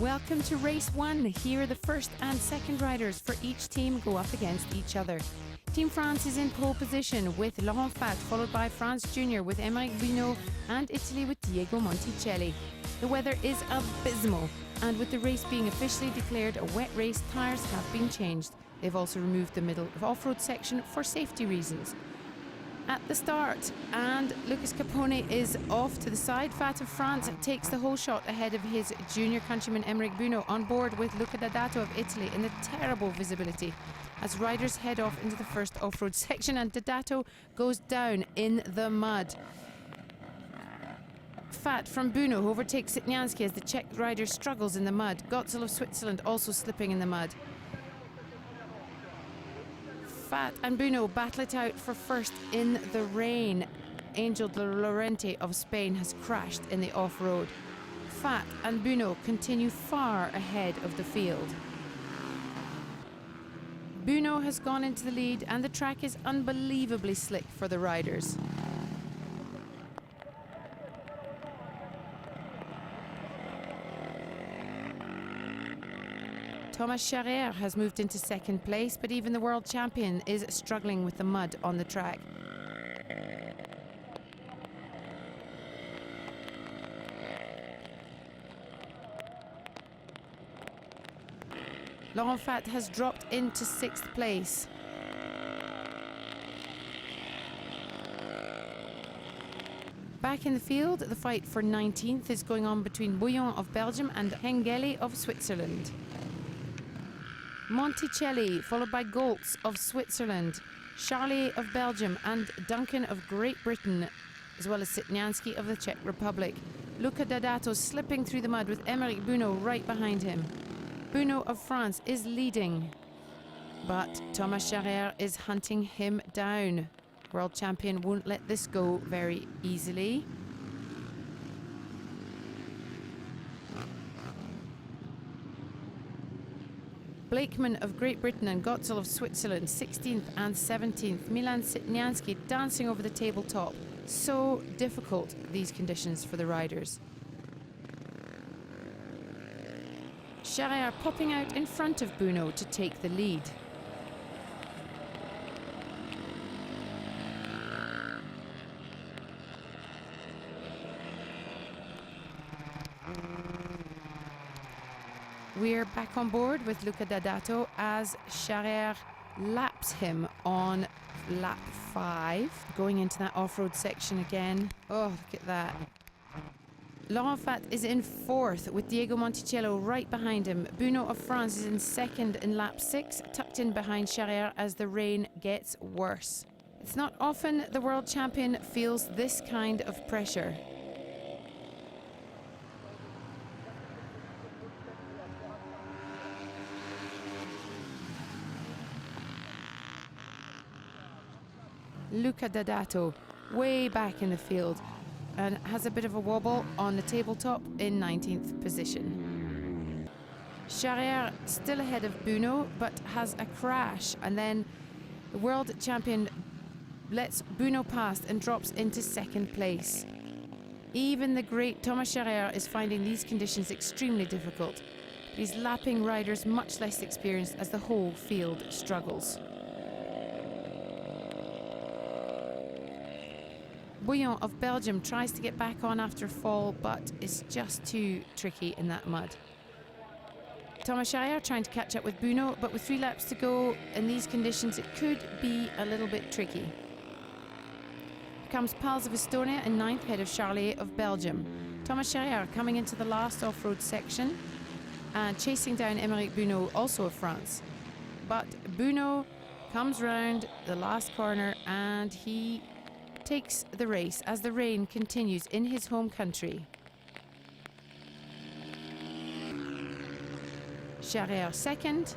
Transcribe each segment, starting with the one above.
Welcome to race 1. Here the first and second riders for each team go up against each other. Team France is in pole position with Laurent Fath, followed by France Junior with Aymeric Bunot, and Italy with Diego Monticelli. The weather is abysmal, and with the race being officially declared a wet race, tyres have been changed. They've also removed the middle off-road section for safety reasons. At the start, and Lucas Capone is off to the side. Fath of France takes the whole shot ahead of his junior countryman Aymeric Bunot, on board with Luca D'Adato of Italy in the terrible visibility as riders head off into the first off-road section, and D'Adato goes down in the mud. Fath from Bunot overtakes Sitnianski as the Czech rider struggles in the mud. Gotzel of Switzerland also slipping in the mud. Fath and Bunot battle it out for first in the rain. Angel de Lorente of Spain has crashed in the off-road. Fath and Bunot continue far ahead of the field. Bunot has gone into the lead, and the track is unbelievably slick for the riders. Thomas Charrière has moved into second place, but even the world champion is struggling with the mud on the track. Laurent Fath has dropped into sixth place. Back in the field, the fight for 19th is going on between Bouillon of Belgium and Hengeli of Switzerland. Monticelli, followed by Goltz of Switzerland, Charlier of Belgium, and Duncan of Great Britain, as well as Sitnianski of the Czech Republic. Luca D'Adato slipping through the mud with Aymeric Bunot right behind him. Bunot of France is leading, but Thomas Charrière is hunting him down. World champion won't let this go very easily. Blakeman of Great Britain and Gotzel of Switzerland, 16th and 17th. Milan Sitnianski dancing over the tabletop. So difficult, these conditions for the riders. Charrière popping out in front of Bunot to take the lead. We're back on board with Luca D'Adato as Charrière laps him on lap 5. Going into that off-road section again. Oh, look at that. Laurent Fath is in fourth with Diego Monticello right behind him. Bunot of France is in second in lap 6, tucked in behind Charrière as the rain gets worse. It's not often the world champion feels this kind of pressure. Luca D'Adato way back in the field and has a bit of a wobble on the tabletop in 19th position. Charrière still ahead of Bunot but has a crash, and then the world champion lets Bunot pass and drops into second place. Even the great Thomas Charrière is finding these conditions extremely difficult. He's lapping riders much less experienced as the whole field struggles. Bouillon of Belgium tries to get back on after a fall, but is just too tricky in that mud. Thomas Charrière trying to catch up with Bunot, but with 3 laps to go in these conditions, it could be a little bit tricky. Here comes Pals of Estonia in 9th, head of Charlier of Belgium. Thomas Charrière coming into the last off-road section and chasing down Aymeric Bunot, also of France. But Bunot comes round the last corner and he takes the race as the rain continues in his home country. Charrière second,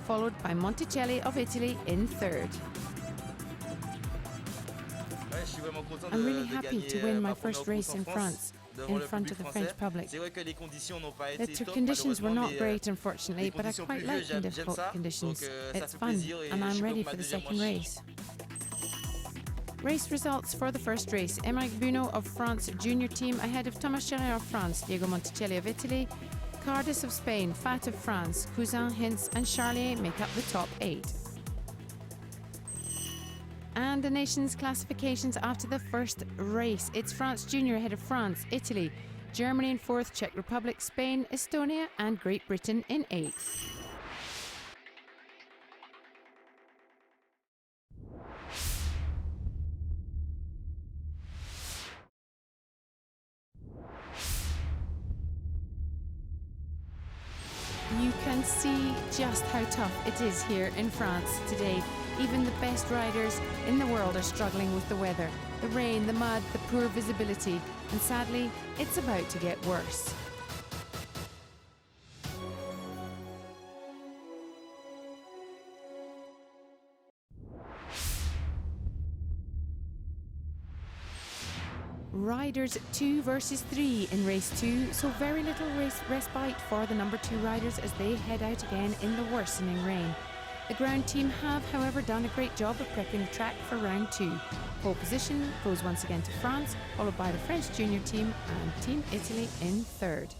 followed by Monticelli of Italy in third. I'm really happy to win my first race in France, in front of the French public. The conditions were not great, unfortunately, but I quite like the difficult conditions. It's fun, and I'm ready for the second race. Race results for the first race. Aymeric Bunot of France junior team ahead of Thomas Charrière of France, Diego Monticelli of Italy, Cardis of Spain, Fat of France, Hujan, Hinz and Charlier make up the top 8. And the nations classifications after the first race. It's France Junior ahead of France, Italy, Germany in 4th, Czech Republic, Spain, Estonia and Great Britain in 8th. You can see just how tough it is here in France today. Even the best riders in the world are struggling with the weather, the rain, the mud, the poor visibility, and sadly, it's about to get worse. Riders 2 versus 3 in race 2, so very little respite for the number 2 riders as they head out again in the worsening rain. The ground team have, however, done a great job of prepping the track for round 2. Pole position goes once again to France, followed by the French junior team and Team Italy in 3rd.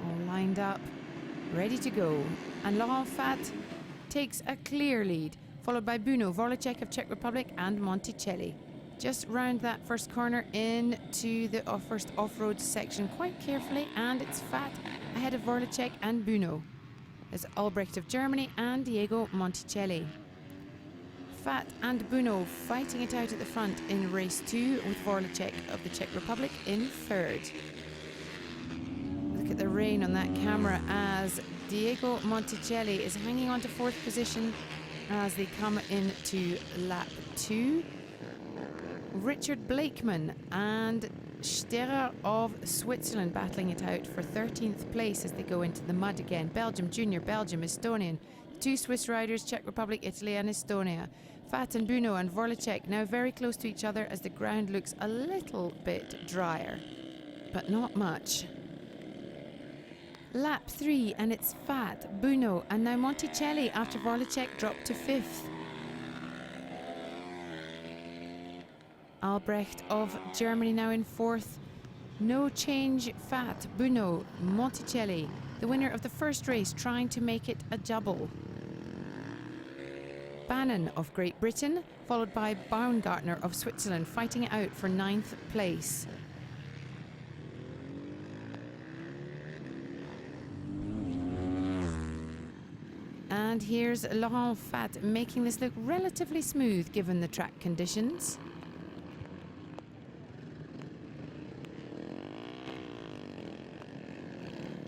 All lined up, ready to go, and Laurent Fat takes a clear lead, followed by Buno, Vorlicek of Czech Republic and Monticelli. Just round that first corner into the first off-road section quite carefully, and it's Fat ahead of Vorlicek and Buno. There's Albrecht of Germany and Diego Monticelli. Fat and Buno fighting it out at the front in race 2 with Vorlicek of the Czech Republic in 3rd. Look at the rain on that camera as Diego Monticelli is hanging on to 4th position as they come into lap 2. Richard Blakeman and Sterer of Switzerland battling it out for 13th place as they go into the mud again. Belgium, Junior, Belgium, Estonian. 2 Swiss riders, Czech Republic, Italy and Estonia. Fat and Buno and Vorlicek now very close to each other as the ground looks a little bit drier, but not much. Lap 3 and it's Fat, Buno and now Monticelli after Vorlicek dropped to 5th. Albrecht of Germany now in 4th. No change, Fat, Buno, Monticelli, the winner of the first race trying to make it a double. Bannon of Great Britain, followed by Baumgartner of Switzerland fighting it out for 9th place. And here's Laurent Fat making this look relatively smooth given the track conditions.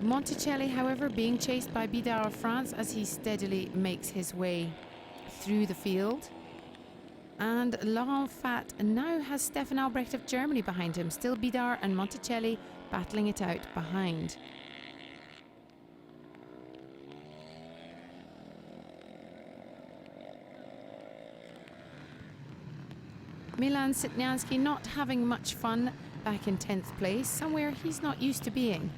Monticelli, however, being chased by Bidard of France as he steadily makes his way through the field. And Laurent Fat now has Stefan Albrecht of Germany behind him, still Bidard and Monticelli battling it out behind. Milan Sitnianski not having much fun back in 10th place, somewhere he's not used to being.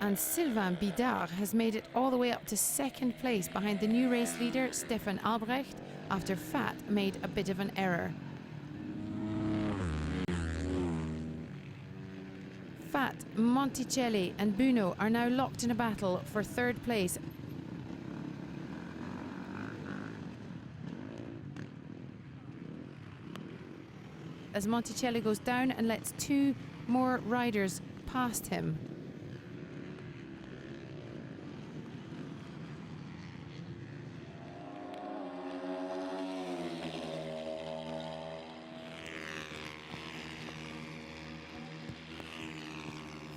And Sylvain Bidard has made it all the way up to 2nd place behind the new race leader Stefan Albrecht after Fat made a bit of an error. Fat, Monticelli and Buno are now locked in a battle for 3rd place. As Monticelli goes down and lets 2 more riders past him.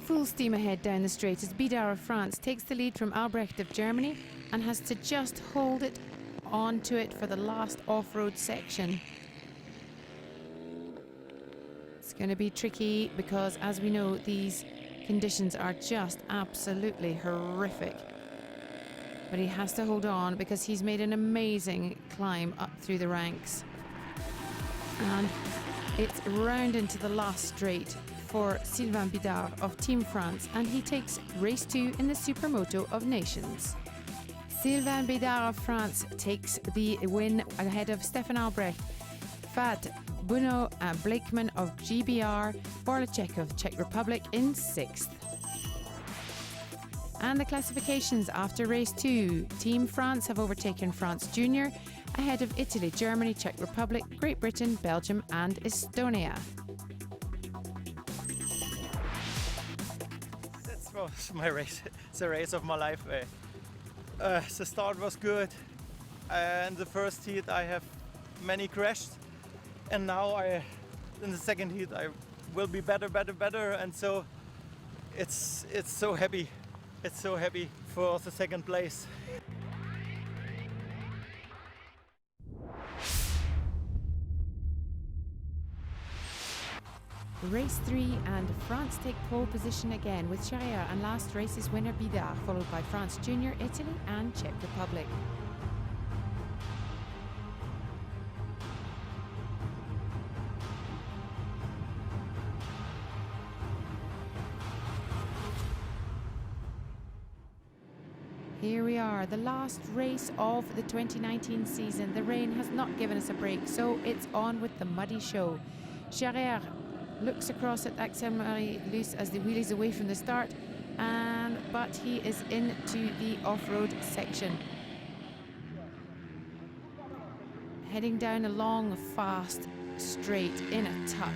Full steam ahead down the straight as Bidard of France takes the lead from Albrecht of Germany and has to just hold it onto it for the last off-road section. It's going to be tricky because, as we know, these conditions are just absolutely horrific. But he has to hold on because he's made an amazing climb up through the ranks. And it's round into the last straight for Sylvain Bidard of Team France, and he takes race 2 in the Supermoto of Nations. Sylvain Bidard of France takes the win ahead of Stefan Albrecht. Fat Bruno Blakeman of GBR, Vorlacek of Czech Republic in 6th. And the classifications after race 2. Team France have overtaken France Junior ahead of Italy, Germany, Czech Republic, Great Britain, Belgium and Estonia. That was my race. It's the race of my life. The start was good. In the first heat I have many crashed. And now in the second heat I will be better, and so it's so happy. It's so happy for the second place. Race 3 and France take pole position again with Charrière and last race's winner Bidard, followed by France Junior, Italy and Czech Republic. Here we are, the last race of the 2019 season. The rain has not given us a break, so it's on with the muddy show. Charrière looks across at Axel Marie-Luce as the wheelies away from the start, but he is into the off-road section. Heading down a long, fast straight in a tuck.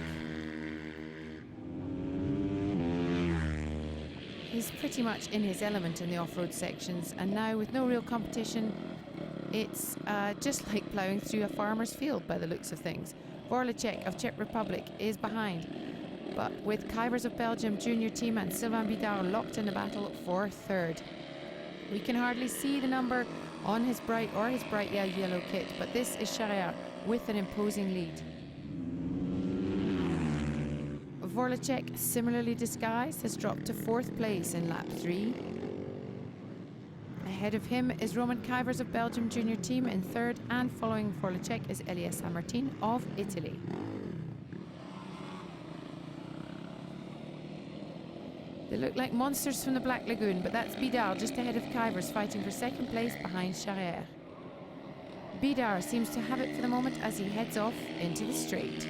He's pretty much in his element in the off-road sections, and now with no real competition, it's just like ploughing through a farmer's field by the looks of things. Vorlacek of Czech Republic is behind, but with Kuipers of Belgium junior team and Sylvain Bidard locked in the battle for 3rd. We can hardly see the number on his bright yellow kit, but this is Charrière with an imposing lead. Vorlacek, similarly disguised, has dropped to 4th place in lap 3. Ahead of him is Roman Kuipers of Belgium junior team in 3rd, and following Vorlacek is Elias Saint-Martin of Italy. They look like monsters from the Black Lagoon, but that's Bidard just ahead of Kuipers, fighting for 2nd place behind Charrière. Bidard seems to have it for the moment as he heads off into the straight.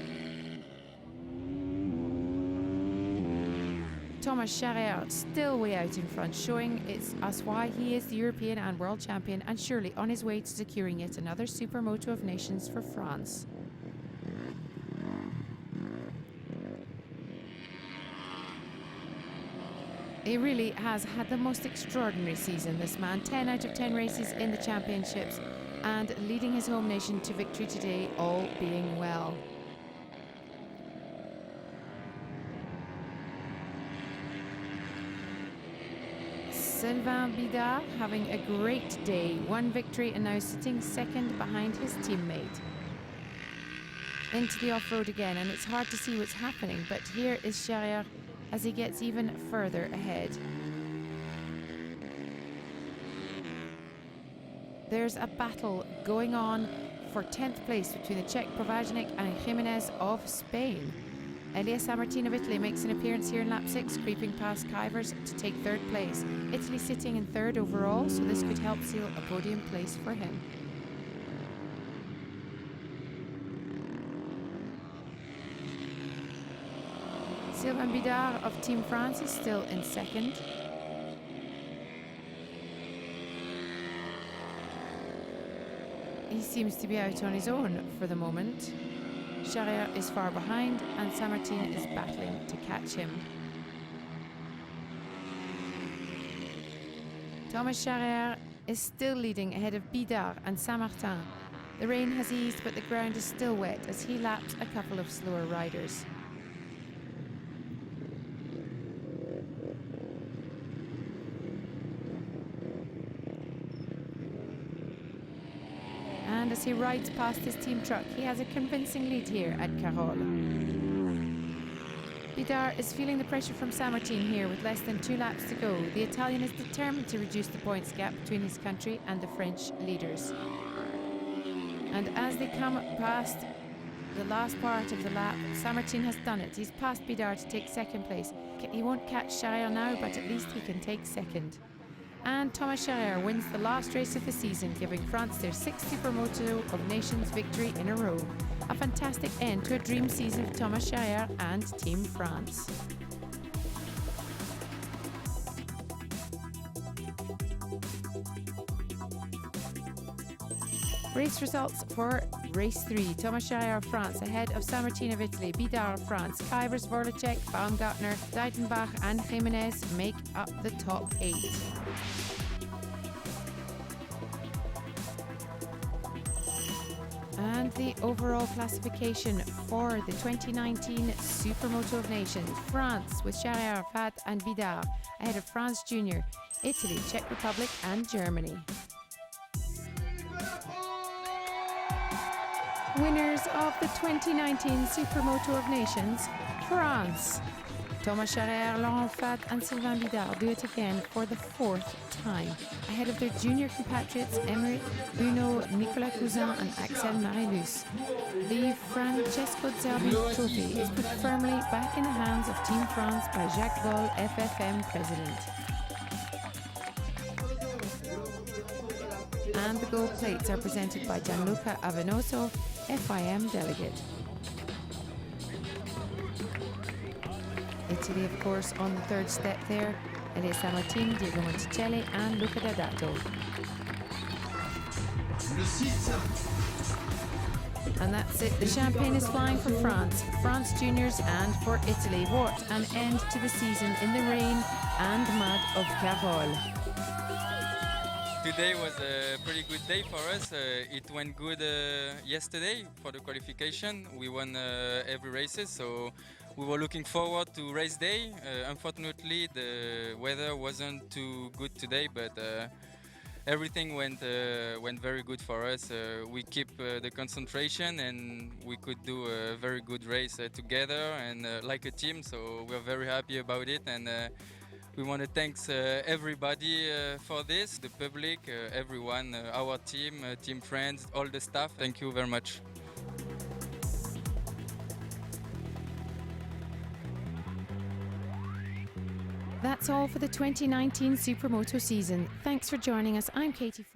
Thomas Charrière still way out in front, showing us why he is the European and World Champion, and surely on his way to securing yet another Supermoto of Nations for France. He really has had the most extraordinary season, this man. 10 out of 10 races in the championships and leading his home nation to victory today, all being well. Sylvain Bidard having a great day. 1 victory and now sitting 2nd behind his teammate. Into the off-road again, and it's hard to see what's happening, but here is Charrière as he gets even further ahead. There's a battle going on for 10th place between the Czech Provažnik and Jimenez of Spain. Elias Saint-Martin of Italy makes an appearance here in lap 6, creeping past Kuipers to take 3rd place. Italy sitting in 3rd overall, so this could help seal a podium place for him. Sylvain Bidard of Team France is still in 2nd. He seems to be out on his own for the moment. Charrière is far behind and Saint-Martin is battling to catch him. Thomas Charrière is still leading ahead of Bidard and Saint-Martin. The rain has eased, but the ground is still wet as he laps a couple of slower riders. And as he rides past his team truck, he has a convincing lead here at Carole. Bidard is feeling the pressure from Saint-Martin here with less than 2 laps to go. The Italian is determined to reduce the points gap between his country and the French leaders. And as they come past the last part of the lap, Saint-Martin has done it. He's passed Bidard to take 2nd place. He won't catch Charrière now, but at least he can take 2nd. And Thomas Charrière wins the last race of the season, giving France their 6th Supermoto of Nations victory in a row. A fantastic end to a dream season for Thomas Charrière and Team France. Race results for Race 3. Thomas Charrière of France ahead of Sammartino of Italy, Bidar of France, Kuyvers, Vorlacek, Baumgartner, Deitenbach and Jimenez make up the top 8. And the overall classification for the 2019 Supermoto of Nations: France with Charrière, Saat and Bidar ahead of France Junior, Italy, Czech Republic and Germany. Winners of the 2019 Supermoto of Nations: France. Thomas Charrière, Laurent Fath and Sylvain Bidard do it again for the 4th time, ahead of their junior compatriots Émeric Buno, Nicolas Cousin and Axel Marilus. The Francesco Zerbi trophy is put firmly back in the hands of Team France by Jacques Boll, FFM president. And the gold plates are presented by Gianluca Avenoso, FIM delegate. Italy, of course, on the 3rd step there. It is Sammartino, Diego Monticelli and Luca D'Adato. And that's it. The champagne is flying for France, France juniors and for Italy. What an end to the season in the rain and mud of Carol. Today was a pretty good day for us. It went good yesterday for the qualification. We won every races, so we were looking forward to race day. Unfortunately, the weather wasn't too good today, but everything went very good for us. We keep the concentration, and we could do a very good race together and like a team. So we're very happy about it, and we want to thank everybody for this, the public, everyone, our team, team friends, all the staff. Thank you very much. That's all for the 2019 Supermoto season. Thanks for joining us. I'm Katie Friend.